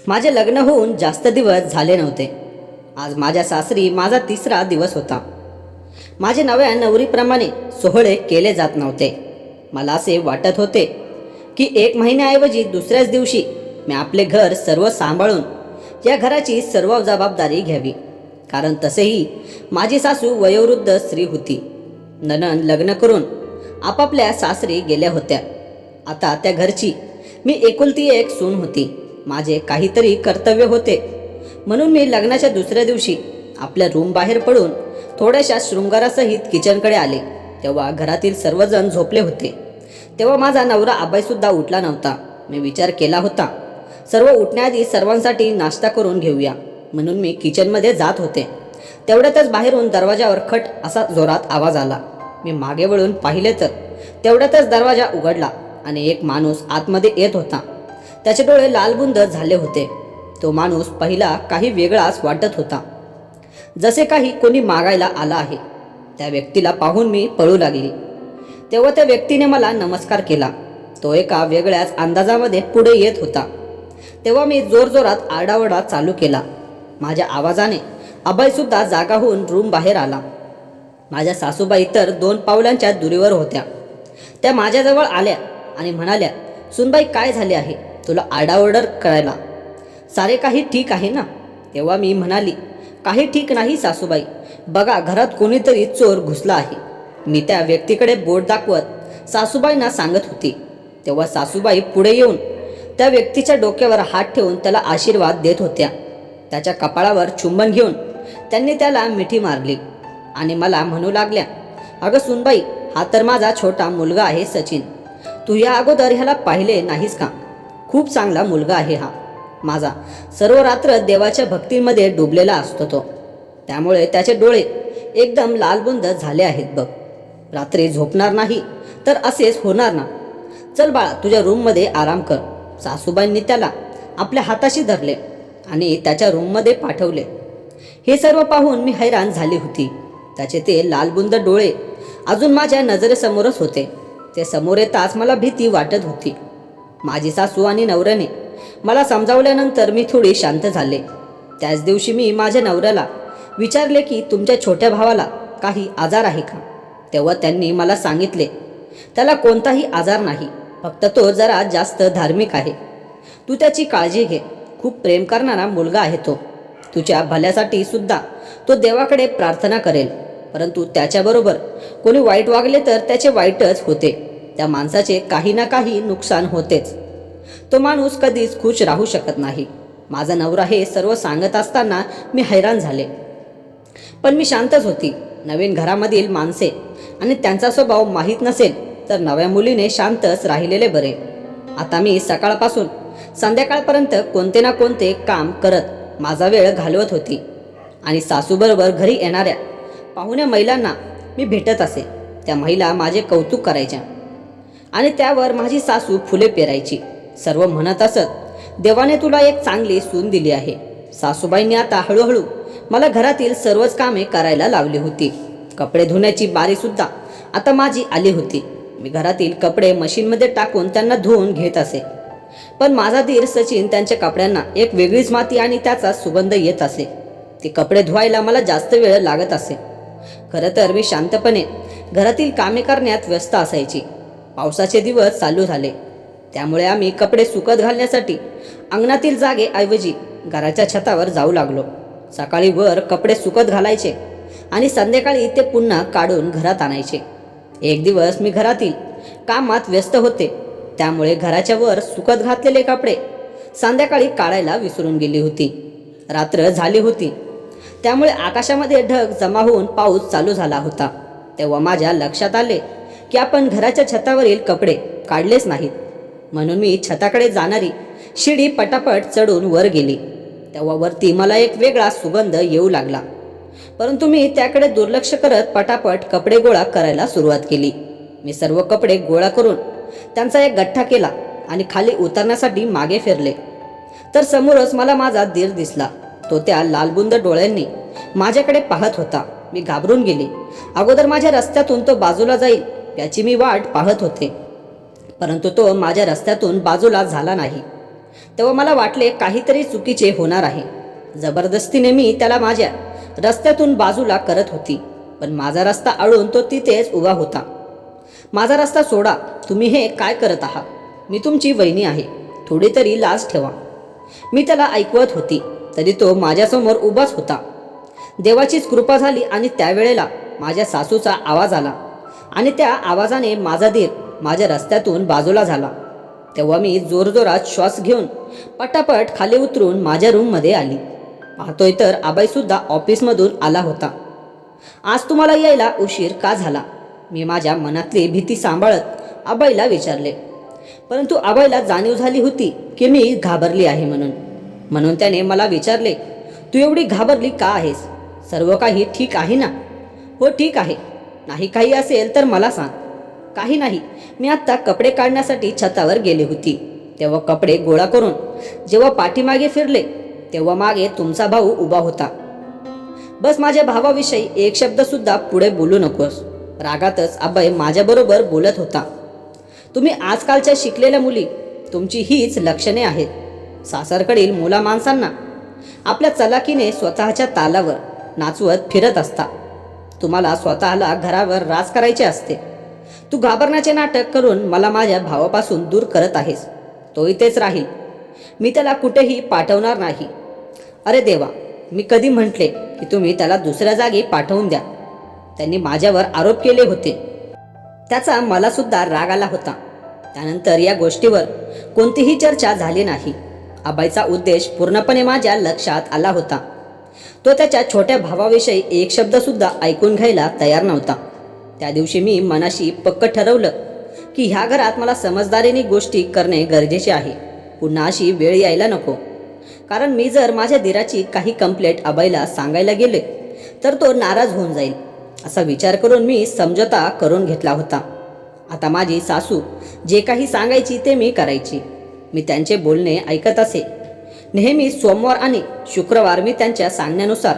माझे लग्न होऊन जास्त दिवस झाले नव्हते. आज माझ्या सासरी माझा 3रा दिवस होता. माझे नव्या नवरीप्रमाणे सोहळे केले जात नव्हते. मला असे वाटत होते की 1 महिन्याऐवजी दुसऱ्याच दिवशी मी आपले घर सर्व सांभाळून या घराची सर्व जबाबदारी घ्यावी. कारण तसेही माझी सासू वयोवृद्ध स्त्री होती. नणंद लग्न करून आपापल्या सासरी गेल्या होत्या. आता त्या घरची मी एकुलती एक सून होती. माझे काहीतरी कर्तव्य होते, म्हणून मी लग्नाच्या दुसऱ्या दिवशी आपल्या रूम बाहेर पडून थोड्याशा शृंगारासहित किचनकडे आले. तेव्हा घरातील सर्वजण झोपले होते. तेव्हा माझा नवरा आबाईसुद्धा उठला नव्हता. मी विचार केला होता सर्व उठण्याआधी सर्वांसाठी नाश्ता करून घेऊया, म्हणून मी किचनमध्ये जात होते. तेवढ्यातच बाहेरून दरवाजावर खट असा जोरात आवाज आला. मी मागे वळून पाहिले तर तेवढ्यातच दरवाजा उघडला आणि एक माणूस आतमध्ये येत होता. त्याचे डोळे लालबुंद झाले होते. तो माणूस पहिला काही वेगळाच वाटत होता, जसे काही कोणी मागायला आला आहे. त्या व्यक्तीला पाहून मी पळू लागली. तेव्हा त्या व्यक्तीने मला नमस्कार केला. तो एका वेगळ्याच अंदाजामध्ये पुढे येत होता. तेव्हा मी जोरजोरात आरडाओरडा चालू केला. माझ्या आवाजाने अभयसुद्धा जागा होऊन रूम बाहेर आला. माझ्या सासूबाई तर 2 पावलांच्या दुरीवर होत्या. त्या माझ्याजवळ आल्या आणि म्हणाल्या, सुनबाई काय झाले आहे तुला आरडाओरडा करायला? सारे काही ठीक आहे ना? तेव्हा मी म्हणाली, काही ठीक नाही सासूबाई, बघा घरात कोणीतरी चोर घुसला आहे. मी त्या व्यक्तीकडे बोट दाखवत सासूबाईंना सांगत होती. तेव्हा सासूबाई पुढे येऊन त्या व्यक्तीच्या डोक्यावर हात ठेवून त्याला आशीर्वाद देत होत्या. त्याच्या कपाळावर चुंबन घेऊन त्यांनी त्याला मिठी मारली आणि मला म्हणू लागल्या, अगं सुनबाई, हा तर माझा छोटा मुलगा आहे सचिन. तू या अगोदर ह्याला पाहिले नाहीस का? खूप चांगला मुलगा आहे हा माझा. सर्व रात्र देवाच्या भक्तीमध्ये डुबलेला असतो तो. त्यामुळे त्याचे डोळे एकदम लालबुंद झाले आहेत बघ. रात्री झोपणार नाही तर असेच होणार ना. चल बाळा, तुझ्या रूममध्ये आराम कर. सासूबाईंनी त्याला आपल्या हाताशी धरले आणि त्याच्या रूममध्ये पाठवले. हे सर्व पाहून मी हैराण झाली होती. त्याचे ते लालबुंद डोळे अजून माझ्या नजरेसमोरच होते. ते समोर येताच मला भीती वाटत होती. माझी सासू आणि नवऱ्याने मला समजावल्यानंतर मी थोडी शांत झाले. त्याच दिवशी मी माझ्या नवऱ्याला विचारले की तुमच्या छोट्या भावाला काही आजार आहे का? तेव्हा त्यांनी मला सांगितले, त्याला कोणताही आजार नाही, फक्त तो जरा जास्त धार्मिक आहे. तू त्याची काळजी घे. खूप प्रेम करणारा मुलगा आहे तो. तुझ्या भल्यासाठी सुद्धा तो देवाकडे प्रार्थना करेल. परंतु त्याच्याबरोबर कोणी वाईट वागले तर त्याचे वाईटच होते. त्या माणसाचे काही ना काही नुकसान होतेच. तो माणूस कधीच खुश राहू शकत नाही. माझा नवरा हे सर्व सांगत असताना मी हैराण झाले, पण मी शांतच होती. नवीन घरामधील माणसे आणि त्यांचा स्वभाव माहीत नसेल तर नव्या मुलीने शांतच राहिलेले बरे. आता मी सकाळपासून संध्याकाळपर्यंत कोणते ना कोणते काम करत माझा वेळ घालवत होती आणि सासूबरोबर घरी येणाऱ्या पाहुण्या महिलांना मी भेटत असे. त्या महिला माझे कौतुक करायच्या आणि त्यावर माझी सासू फुले पेरायची. सर्व म्हणत असत, देवाने तुला एक चांगली सून दिली आहे. सासूबाईंनी आता हळूहळू मला घरातील सर्वच कामे करायला लावली होती. कपडे धुण्याची बारीसुद्धा आता माझी आली होती. मी घरातील कपडे मशीनमध्ये टाकून त्यांना धुवून घेत असे. पण माझा धीर सचिन त्यांच्या कपड्यांना एक वेगळीच माती आणि त्याचा सुगंध येत असे. ते कपडे धुवायला मला जास्त वेळ लागत असे. खरं तर मी शांतपणे घरातील कामे करण्यात व्यस्त असायची. पावसाचे दिवस चालू झाले, त्यामुळे आम्ही कपडे सुकत घालण्यासाठी अंगणातील जागेऐवजी घराच्या छतावर जाऊ लागलो. सकाळी वर कपडे सुकत घालायचे आणि संध्याकाळी ते पुन्हा काढून घरात आणायचे. एक दिवस मी घरातील कामात व्यस्त होते, त्यामुळे घराच्या वर सुकत घातलेले कपडे संध्याकाळी काढायला विसरून गेली होती. रात्र झाली होती, त्यामुळे आकाशामध्ये ढग जमा होऊन पाऊस चालू झाला होता. तेव्हा माझ्या लक्षात आले की आपण घराच्या छतावरील कपडे काढलेच नाहीत. म्हणून मी छताकडे जाणारी शिडी पटापट चढून वर गेली. तेव्हा वरती मला एक वेगळा सुगंध येऊ लागला, परंतु मी त्याकडे दुर्लक्ष करत पटापट कपडे गोळा करायला सुरुवात केली. मी सर्व कपडे गोळा करून त्यांचा एक गठ्ठा केला आणि खाली उतरण्यासाठी मागे फिरले तर समोरच मला माझा दीर दिसला. तो त्या लालबुंद डोळ्यांनी माझ्याकडे पाहत होता. मी घाबरून गेले. अगोदर माझ्या रस्त्यातून तो बाजूला जाईल याची मी वाट पाहत होते, परंतु तो माझ्या रस्त्यातून बाजूला झाला नाही. तेव्हा मला वाटले काहीतरी चुकीचे होणार आहे. जबरदस्तीने मी त्याला माझ्या रस्त्यातून बाजूला करत होती, पण माझा रस्ता अडून तो तिथेच उभा होता. माझा रस्ता सोडा, तुम्ही हे काय करत आहात? मी तुमची वहिनी आहे, थोडी तरी लाज ठेवा. मी त्याला ऐकवत होती तरी तो माझ्यासमोर उभाच होता. देवाचीच कृपा झाली आणि त्यावेळेला माझ्या सासूचा आवाज आला आणि त्या आवाजाने माझा धीर माझ्या रस्त्यातून बाजूला झाला. तेव्हा मी जोरजोरात श्वास घेऊन पटापट खाली उतरून माझ्या रूममध्ये आली. पाहतोय तर आबाईसुद्धा ऑफिसमधून आला होता. आज तुम्हाला यायला उशीर का झाला? मी माझ्या मनातली भीती सांभाळत आबाईला विचारले. परंतु आबाईला जाणीव झाली होती की मी घाबरली आहे म्हणून त्याने मला विचारले, तू एवढी घाबरली का आहेस? सर्व काही ठीक आहे ना? हो ठीक आहे. नाही काही असेल तर मला सांग. काही नाही, मी आत्ता कपडे काढण्यासाठी छतावर गेले होती. तेव्हा कपडे गोळा करून जेव्हा पाठीमागे फिरले तेव्हा मागे तुमचा भाऊ उभा होता. बस माझ्या भावाविषयी एक शब्द सुद्धा पुढे बोलू नकोस. रागातच आबाई माझ्याबरोबर बोलत होता. तुम्ही आजकालच्या शिकलेल्या मुली, तुमची हीच लक्षणे आहेत. सासरकडील मुला माणसांना आपल्या चलाकीने स्वतःच्या तालावर नाचवत फिरत असता. तुम्हाला स्वतःला घरावर राज करायचे असते. तू घाबरण्याचे नाटक करून मला माझ्या भावापासून दूर करत आहेस. तो इथेच राहील, मी त्याला कुठेही पाठवणार नाही. अरे देवा, मी कधी म्हटले की तुम्ही त्याला दुसऱ्या जागी पाठवून द्या? त्यांनी माझ्यावर आरोप केले होते, त्याचा मला सुद्धा राग आला होता. त्यानंतर या गोष्टीवर कोणतीही चर्चा झाली नाही. आबाईचा उद्देश पूर्णपणे माझ्या लक्षात आला होता. तो त्याच्या छोट्या भावाविषयी एक शब्द सुद्धा ऐकून घ्यायला तयार नव्हता. त्या दिवशी मी मनाशी पक्क ठरवलं की ह्या घरात मला समजदारीने गोष्टी करणे गरजेचे आहे. पुन्हा अशी वेळ यायला नको. कारण मी जर माझ्या दिराची काही कंप्लेंट आबाईला सांगायला गेले तर तो नाराज होऊन जाईल. असा विचार करून मी समझोता करून घेतला होता. आता माझी सासू जे काही सांगायची ते मी करायची. मी त्यांचे बोलणे ऐकत असे. नेहमी सोमवार आणि शुक्रवार मी त्यांच्या सांगण्यानुसार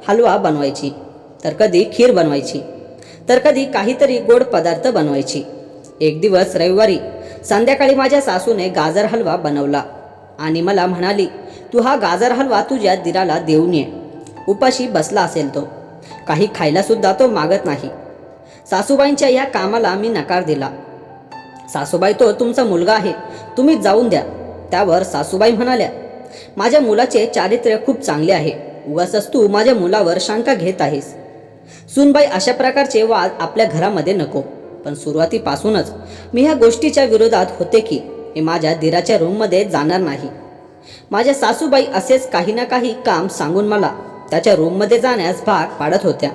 हलवा बनवायची, तर कधी खीर बनवायची, तर कधी काहीतरी गोड पदार्थ बनवायची. एक दिवस रविवारी संध्याकाळी माझ्या सासूने गाजर हलवा बनवला आणि मला म्हणाली, तू हा गाजर हलवा तुझ्या दिराला देऊन ये. उपाशी बसला असेल तो, काही खायला सुद्धा तो मागत नाही. सासूबाईंच्या या कामाला मी नकार दिला. सासूबाई, तो तुमचा मुलगा आहे, तुम्ही जाऊन द्या. त्यावर सासूबाई म्हणाल्या, माझ्या मुलाचे चारित्र्य खूप चांगले आहे, उगाच तू माझ्या मुलावर शंका घेत आहेस. सूनबाई, अशा प्रकारचे वाद आपल्या घरामध्ये नको. पण सुरुवातीपासूनच मी ह्या गोष्टीच्या विरोधात होते की मी माझ्या दिराच्या रूममध्ये जाणार नाही. माझ्या सासूबाई असेच काही ना काही काम सांगून मला त्याच्या रूममध्ये जाण्यास भाग पाडत होत्या.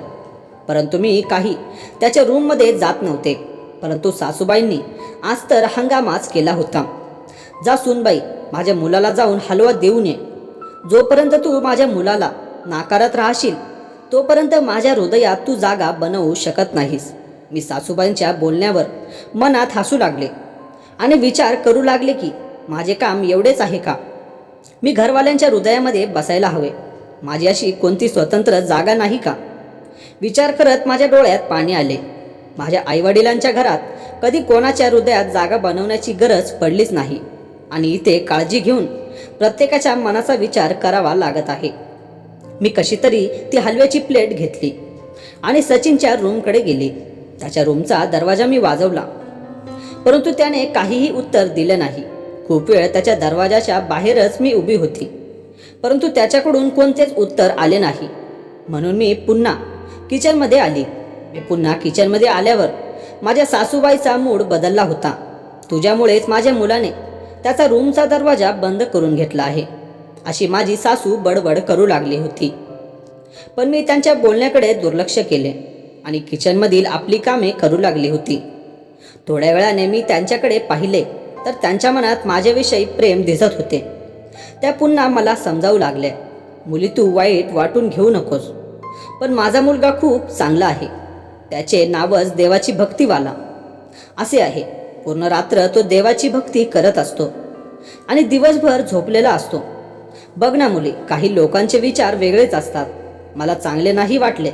परंतु मी काही त्याच्या रूममध्ये जात नव्हते. परंतु सासूबाईंनी आज तर हंगामाच केला होता. जा सूनबाई, माझ्या मुलाला जाऊन हलवा देऊन ये. जोपर्यंत तू माझ्या मुलाला नाकारत राहशील तोपर्यंत माझ्या हृदयात तू जागा बनवू शकत नाहीस. मी सासूबाईंच्या बोलण्यावर मनात हसू लागले आणि विचार करू लागले की माझे काम एवढेच आहे का? मी घरवाल्यांच्या हृदयामध्ये बसायला हवे. माझी अशी कोणती स्वतंत्र जागा नाही का? विचार करत माझ्या डोळ्यात पाणी आले. माझ्या आईवडिलांच्या घरात कधी कोणाच्या हृदयात जागा बनवण्याची गरज पडलीच नाही आणि इथे काळजी घेऊन प्रत्येकाच्या मनाचा विचार करावा लागत आहे. मी कशी तरी ती हलव्याची प्लेट घेतली आणि सचिनच्या रूमकडे गेली. त्याच्या रूमचा दरवाजा मी वाजवला, परंतु त्याने काहीही उत्तर दिले नाही. खूप वेळ त्याच्या दरवाजाच्या बाहेरच मी उभी होती, परंतु त्याच्याकडून कोणतेच उत्तर आले नाही. म्हणून मी पुन्हा किचनमध्ये आली. मी पुन्हा किचनमध्ये आल्यावर माझ्या सासूबाईचा मूड बदलला होता. तुझ्यामुळेच माझ्या मुलाने त्याचा रूमचा दरवाजा बंद करून घेतला आहे, अशी माझी सासू बडबड करू लागली होती. पण मी त्यांच्या बोलण्याकडे दुर्लक्ष केले आणि किचनमधील आपली कामे करू लागली होती. थोड्या वेळाने मी त्यांच्याकडे पाहिले तर त्यांच्या मनात माझ्याविषयी प्रेम दिसत होते. त्या पुन्हा मला समजावू लागल्या, मुली, तू वाईट वाटून घेऊ नकोस, पण माझा मुलगा खूप चांगला आहे. त्याचे नावच देवाची भक्तीवाला असे आहे. पूर्ण रात्र तो देवाची भक्ती करत असतो आणि दिवसभर झोपलेला असतो. बघ ना मुली, काही लोकांचे विचार वेगळेच असतात. मला चांगले नाही वाटले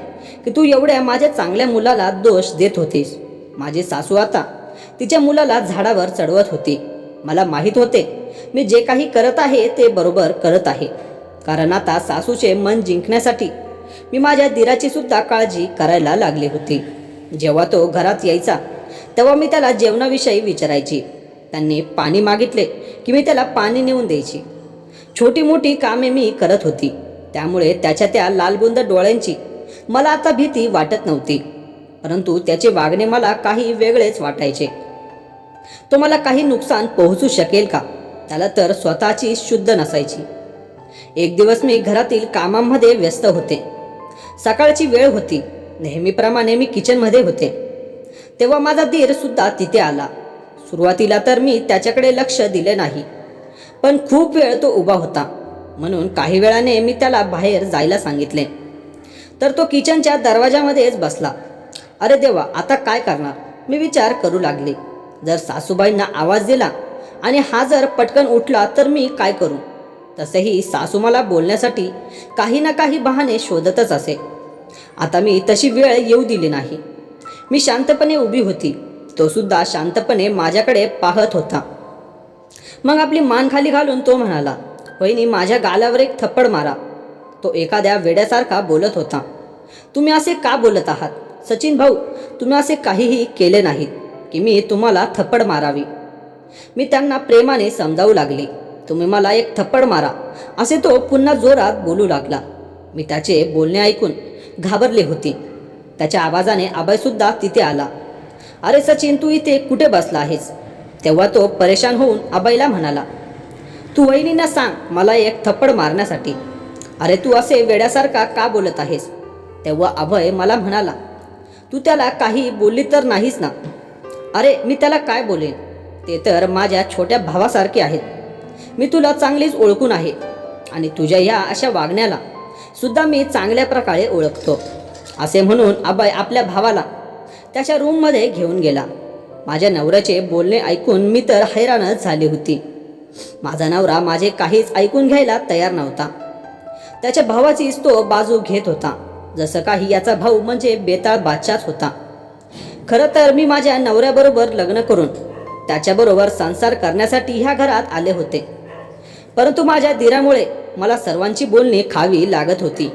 की तू एवढ्या माझ्या चांगल्या मुलाला दोष देत होतीस. माझी सासू आता तिच्या मुलाला झाडावर चढवत होती. मला माहीत होते मी जे काही करत आहे ते बरोबर करत आहे, कारण आता सासूचे मन जिंकण्यासाठी मी माझ्या दिराची सुद्धा काळजी करायला लागली होती. जेव्हा तो घरात यायचा तेव्हा मी त्याला जेवणाविषयी विचारायची. त्यांनी पाणी मागितले की मी त्याला पाणी नेऊन द्यायची. छोटी मोठी कामे मी करत होती, त्यामुळे त्याच्या त्या लालबुंद डोळ्यांची मला आता भीती वाटत नव्हती. परंतु त्याचे वागणे मला काही वेगळेच वाटायचे. तो मला काही नुकसान पोहोचू शकेल का? त्याला तर स्वतःची शुद्ध नसायची. एक दिवस मी घरातील कामांमध्ये व्यस्त होते. सकाळची वेळ होती. नेहमीप्रमाणे मी किचनमध्ये होते तेव्हा माझा दीर सुद्धा तिथे आला. सुरुवातीला तर मी त्याच्याकडे लक्ष दिले नाही, पण खूप वेळ तो उभा होता, म्हणून काही वेळाने मी त्याला बाहेर जायला सांगितले. तर तो किचनच्या दरवाजामध्येच बसला. अरे देवा, आता काय करणार? मी विचार करू लागले. जर सासूबाईंना आवाज दिला आणि हा जर पटकन उठला तर मी काय करू? तसेही सासू मला बोलण्यासाठी काही ना काही बहाणे शोधतच असे. आता मी तशी वेळ येऊ दिली नाही. मी शांतपणे उभी होती. तो सुद्धा शांतपणे माझ्याकडे पाहत होता. मग आपली मान खाली घालून तो म्हणाला, वहिनी, माझ्या गालावर एक थप्पड मारा. तो एखाद्या वेड्यासारखा बोलत होता. तुम्ही असे का बोलत आहात? सचिन भाऊ, तुम्ही असे काहीही केले नाहीत की मी तुम्हाला थप्पड मारावी. मी त्यांना प्रेमाने समजावू लागले. तुम्ही मला एक थप्पड मारा, असे तो पुन्हा जोरात बोलू लागला. मी त्याचे बोलणे ऐकून घाबरले होते. त्याच्या आवाजाने अभयसुद्धा तिथे आला. अरे सचिन, तू इथे कुठे बसला आहेस? तेव्हा तो परेशान होऊन अभयला म्हणाला, तू वहिनींना सांग मला एक थप्पड मारण्यासाठी. अरे तू असे वेड्यासारखा का बोलत आहेस? तेव्हा अभय मला म्हणाला, तू त्याला काही बोलली तर नाहीस ना? अरे मी त्याला काय बोलेन? ते तर माझ्या छोट्या भावासारखे आहेत. मी तुला चांगलीच ओळखून आहे आणि तुझ्या ह्या अशा वागण्याला सुद्धा मी चांगल्या प्रकारे ओळखतो. असे म्हणून अभय आपल्या भावाला त्याच्या रूममध्ये घेऊन गेला. माझ्या नवऱ्याचे बोलणे ऐकून मी तर हैराणच झाली होती. माझा नवरा माझे काहीच ऐकून घ्यायला तयार नव्हता. त्याच्या भावाचीच तो बाजू घेत होता, जसं काही याचा भाऊ म्हणजे बेताळ बादशाहच होता. खरं तर मी माझ्या नवऱ्याबरोबर लग्न करून त्याच्याबरोबर संसार करण्यासाठी ह्या घरात आले होते, परंतु माझ्या दिरामुळे मला सर्वांची बोलणी खावी लागत होती.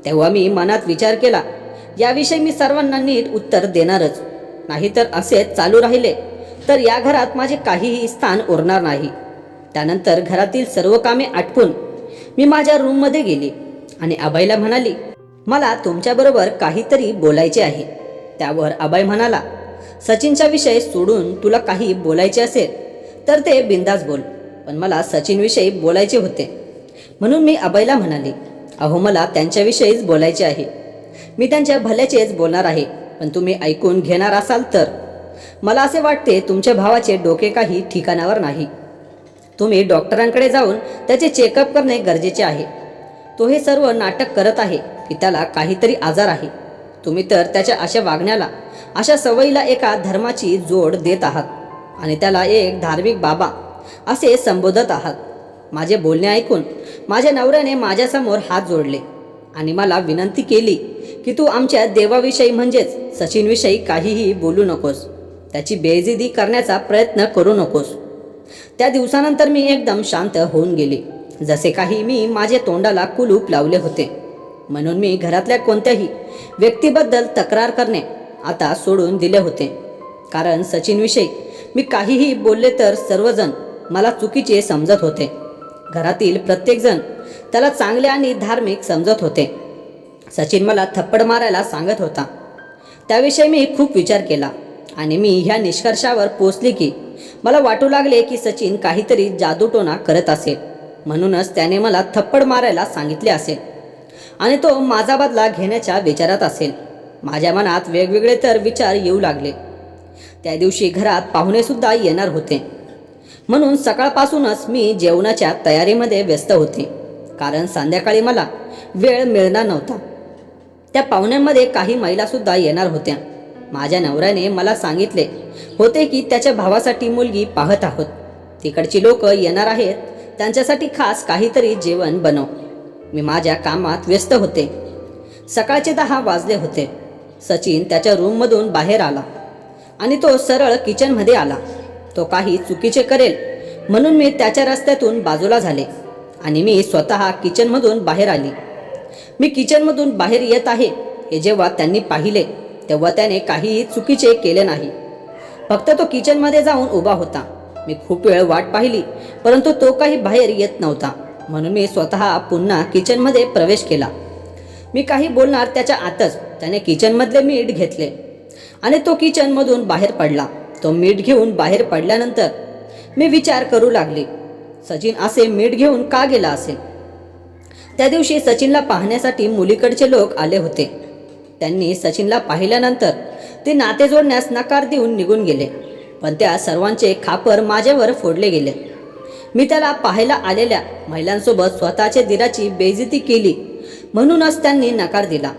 तेव्हा मी मनात विचार केला, याविषयी मी सर्वांना नीट उत्तर देणारच, नाहीतर असेच चालू राहिले तर या घरात माझे काहीही स्थान उरणार नाही. त्यानंतर घरातील सर्व कामे आटपून मी माझ्या रूममध्ये गेली आणि अभयला म्हणाली, मला तुमच्याबरोबर काहीतरी बोलायचे आहे. त्यावर अभय म्हणाला, सचिनचा विषय सोडून तुला काही बोलायचे असेल तर ते बिंदास बोल, पण मला सचिनविषयी बोलायचे होते. म्हणून मी अभयला म्हणाले, अहो मला त्यांच्याविषयीच बोलायचे आहे. मी त्यांच्या भल्याचेच बोलणार आहे, पण तुम्ही ऐकून घेणार असाल तर. मला असे वाटते तुमच्या भावाचे डोके काही ठिकाणावर नाही. तुम्ही डॉक्टरांकडे जाऊन त्याचे चेकअप करणे गरजेचे आहे. तो हे सर्व नाटक करत आहे की त्याला काहीतरी आजार आहे. तुम्ही तर त्याच्या अशा वागण्याला, अशा सवयीला एका धर्माची जोड देत आहात आणि त्याला एक धार्मिक बाबा असे संबोधत आहात. माझे बोलणे ऐकून माझ्या नवऱ्याने माझ्यासमोर हात जोडले आणि मला विनंती केली की तू आमच्या देवाविषयी म्हणजेच सचिनविषयी काहीही बोलू नकोस, त्याची बेइज्जती करण्याचा प्रयत्न करू नकोस. त्या दिवसानंतर मी एकदम शांत होऊन गेले, जसे काही मी माझ्या तोंडाला कुलूप लावले होते. म्हणून मी घरातल्या कोणत्याही व्यक्तीबद्दल तक्रार करणे आता सोडून दिले होते, कारण सचिनविषयी मी काहीही बोलले तर सर्वजण मला चुकीचे समजत होते. घरातील प्रत्येकजण त्याला चांगले आणि धार्मिक समजत होते. सचिन मला थप्पड मारायला सांगत होता. त्याविषयी मी खूप विचार केला आणि मी ह्या निष्कर्षावर पोचले की मला वाटू लागले की सचिन काहीतरी जादूटोणा करत असेल, म्हणूनच त्याने मला थप्पड मारायला सांगितले असेल आणि तो माझा बदला घेण्याच्या विचारात असेल. माझ्या मनात वेगवेगळे तर विचार येऊ लागले. त्या दिवशी घरात पाहुणेसुद्धा येणार होते, म्हणून सकाळपासूनच मी जेवणाच्या तयारीमध्ये व्यस्त होते, कारण संध्याकाळी मला वेळ मिळणार नव्हता. त्या पाहुण्यांमध्ये काही महिलासुद्धा येणार होत्या. माझ्या नवऱ्याने मला सांगितले होते की त्याच्या भावासाठी मुलगी पाहत आहोत. तिकडची लोक येणार आहेत, त्यांच्यासाठी खास काहीतरी जेवण बनव. मी माझ्या कामात व्यस्त होते. सकाळचे 10 वाजले होते. सचिन त्याच्या रूममधून बाहेर आला आणि तो सरळ किचनमध्ये आला. तो काही चुकीचे करेल म्हणून मी त्याच्या रस्त्यातून बाजूला झाले आणि मी स्वतः किचनमधून बाहेर आली. मी किचनमधून बाहेर येत आहे हे जेव्हा त्यांनी पाहिले तेव्हा त्याने काहीही चुकीचे केले नाही. फक्त तो किचनमध्ये जाऊन उभा होता. मी खूप वेळ वाट पाहिली परंतु तो काही बाहेर येत नव्हता. म्हणून मी स्वतः पुन्हा किचनमध्ये प्रवेश केला. मी काही बोलणार त्याच्या आतच त्याने किचनमधले मीठ घेतले आणि तो किचनमधून बाहेर पडला. तो मीठ घेऊन बाहेर पडल्यानंतर मी विचार करू लागले, सचिन असे मीठ घेऊन का गेला असेल. त्या दिवशी सचिनला पाहण्यासाठी मुलीकडचे लोक आले होते. त्यांनी सचिनला पाहिल्यानंतर ते नाते जोडण्यास नकार देऊन निघून गेले. पण त्या सर्वांचे खापर माझ्यावर फोडले गेले. मी त्याला पाहायला आलेल्या महिलांसोबत स्वतःच्या दिराची बेइज्जती केली म्हणूनच त्यांनी नकार दिला.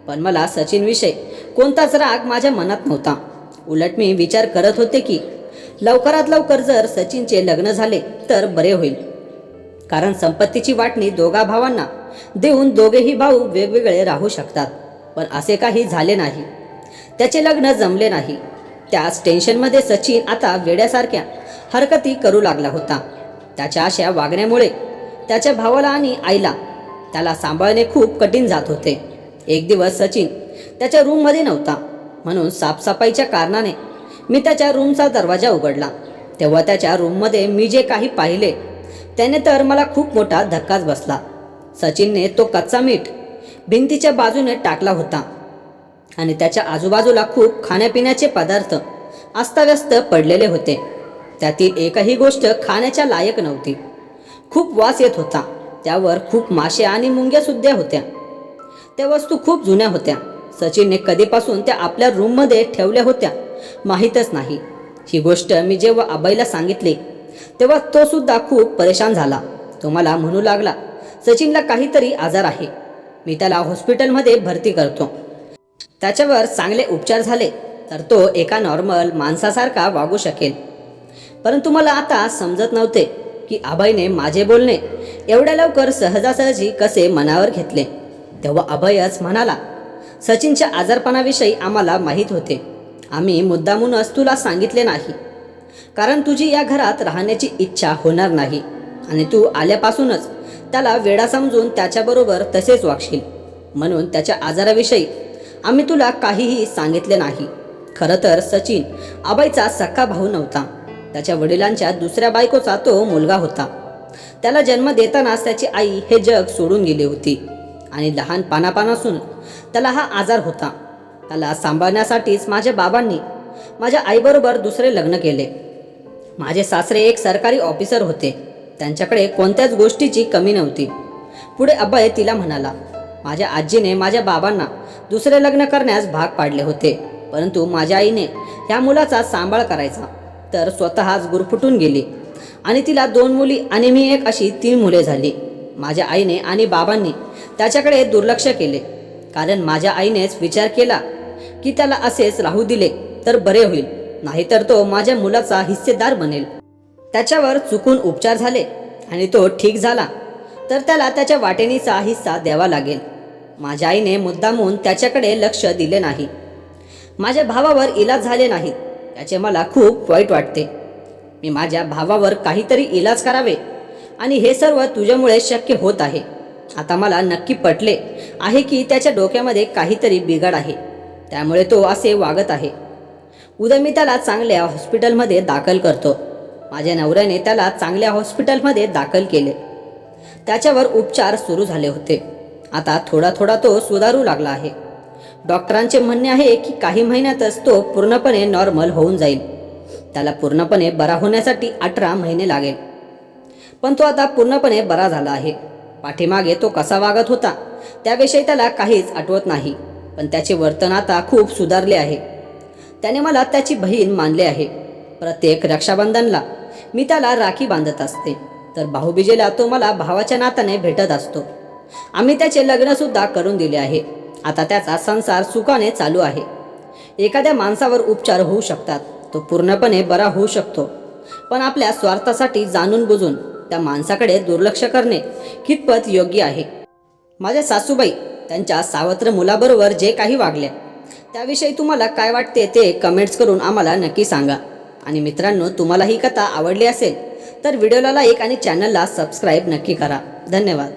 पण मला सचिनविषयी कोणताच राग माझ्या मनात नव्हता. उलट मी विचार करत होते की लवकरात लवकर जर सचिनचे लग्न झाले तर बरे होईल. कारण संपत्तीची वाटणी दोघा भावांना देऊन दोघेही भाऊ वेगवेगळे राहू शकतात. पण असे काही झाले नाही. त्याचे लग्न जमले नाही. त्याच टेन्शनमध्ये सचिन आता वेड्यासारख्या हरकती करू लागला होता. त्याच्या अशा वागण्यामुळे त्याच्या भावाला आणि आईला त्याला सांभाळणे खूप कठीण जात होते. एक दिवस सचिन त्याच्या रूममध्ये नव्हता म्हणून साफसफाईच्या कारणाने मी त्याच्या रूमचा दरवाजा उघडला. तेव्हा त्याच्या रूममध्ये मी जे काही पाहिले त्याने तर मला खूप मोठा धक्काच बसला. सचिनने तो कच्चा मीठ भिंतीच्या बाजूने टाकला होता आणि त्याच्या आजूबाजूला खूप खाण्यापिण्याचे पदार्थ अस्ताव्यस्त पडलेले होते. त्यातील एकही गोष्ट खाण्याच्या लायक नव्हती. खूप वास येत होता. त्यावर खूप मासे आणि मुंग्या सुद्धा होत्या. त्या वस्तू खूप जुन्या होत्या. सचिनने कधीपासून त्या आपल्या रूममध्ये ठेवल्या होत्या माहीतच नाही. ही गोष्ट मी जेव्हा आबाईला सांगितली तेव्हा तो सुद्धा खूप परेशान झाला. तो मला म्हणू लागला, सचिनला काहीतरी आजार आहे. मी त्याला हॉस्पिटलमध्ये भरती करतो. त्याच्यावर चांगले उपचार झाले तर तो एका नॉर्मल माणसासारखा वागू शकेल. परंतु मला आता समजत नव्हते की आबाईने माझे बोलणे एवढ्या लवकर सहजासहजी कसे मनावर घेतले. तेव्हा अभयच म्हणाला, सचिनच्या आजारपणाविषयी आम्हाला माहीत होते. आम्ही मुद्दामूनच तुला सांगितले नाही कारण तुझी या घरात राहण्याची इच्छा होणार नाही आणि तू आल्यापासूनच त्याला वेडा समजून त्याच्याबरोबर तसेच वागशील. म्हणून त्याच्या आजाराविषयी आम्ही तुला काहीही सांगितले नाही. खरं तर सचिन आबाईचा सख्खा भाऊ नव्हता. त्याच्या वडिलांच्या दुसऱ्या बायकोचा तो मुलगा होता. त्याला जन्म देतानाच त्याची आई हे जग सोडून गेली होती आणि लहानपणापासून त्याला हा आजार होता. त्याला सांभाळण्यासाठीच माझ्या बाबांनी माझ्या आईबरोबर दुसरे लग्न केले. माझे सासरे एक सरकारी ऑफिसर होते. त्यांच्याकडे कोणत्याच गोष्टीची कमी नव्हती. पुढे अभय तिला म्हणाला, माझ्या आजीने माझ्या बाबांना दुसरे लग्न करण्यास भाग पाडले होते. परंतु माझ्या आईने ह्या मुलाचा सांभाळ करायचा तर स्वतःच गुरफुटून गेली आणि तिला 2 मुली आणि मी एक अशी 3 मुले झाली. माझ्या आईने आणि बाबांनी त्याच्याकडे दुर्लक्ष केले कारण माझ्या आईनेच विचार केला की त्याला असेच राहू दिले तर बरे होईल, नाहीतर तो माझ्या मुलाचा हिस्सेदार बनेल. त्याच्यावर चुकून उपचार झाले आणि तो ठीक झाला तर त्याला त्याच्या वाटेनीचा हिस्सा द्यावा लागेल. माझ्या आईने मुद्दामून त्याच्याकडे लक्ष दिले नाही. माझ्या भावावर इलाज झाले नाहीत याचे मला खूप वाईट वाटते. मी माझ्या भावावर काहीतरी इलाज करावे आणि हे सर्व तुझ्यामुळे शक्य होत आहे. आता मला नक्की पटले आहे की त्याच्या डोक्यामध्ये काहीतरी बिघाड आहे, त्यामुळे तो असे वागत आहे. उद्या मी त्याला चांगल्या हॉस्पिटलमध्ये दाखल करतो. माझ्या नवऱ्याने त्याला चांगल्या हॉस्पिटलमध्ये दाखल केले. त्याच्यावर उपचार सुरू झाले होते. आता थोडा थोडा तो सुधारू लागला आहे. डॉक्टरांचे म्हणणे आहे की काही महिन्यातच तो पूर्णपणे नॉर्मल होऊन जाईल. त्याला पूर्णपणे बरा होण्यासाठी 18 महिने लागेल. पण तो आता पूर्णपणे बरा झाला आहे. पाठीमागे तो कसा वागत होता त्याविषयी त्याला काहीच आठवत नाही. पण त्याचे वर्तन आता खूप सुधारले आहे. त्याने मला त्याची बहीण मानले आहे. प्रत्येक रक्षाबंधनला मी त्याला राखी बांधत असते तर भाऊबीजेला तो मला भावाच्या नात्याने भेटत असतो. आम्ही त्याचे लग्नसुद्धा करून दिले आहे. आता त्याचा संसार सुखाने चालू आहे. एखाद्या माणसावर उपचार होऊ शकतात, तो पूर्णपणे बरा होऊ शकतो. पण आपल्या स्वार्थासाठी जाणून बुजून त्या माणसाकडे दुर्लक्ष करणे कितपत योग्य आहे. माझ्या सासूबाई त्यांच्या सावत्र मुलाबरोबर जे काही वागल्या त्याविषयी तुम्हाला काय वाटते ते कमेंट्स करून आम्हाला नक्की सांगा. आणि मित्रांनो, तुम्हाला ही कथा आवडली असेल तर व्हिडिओला लाईक आणि चॅनलला सबस्क्राईब नक्की करा. धन्यवाद.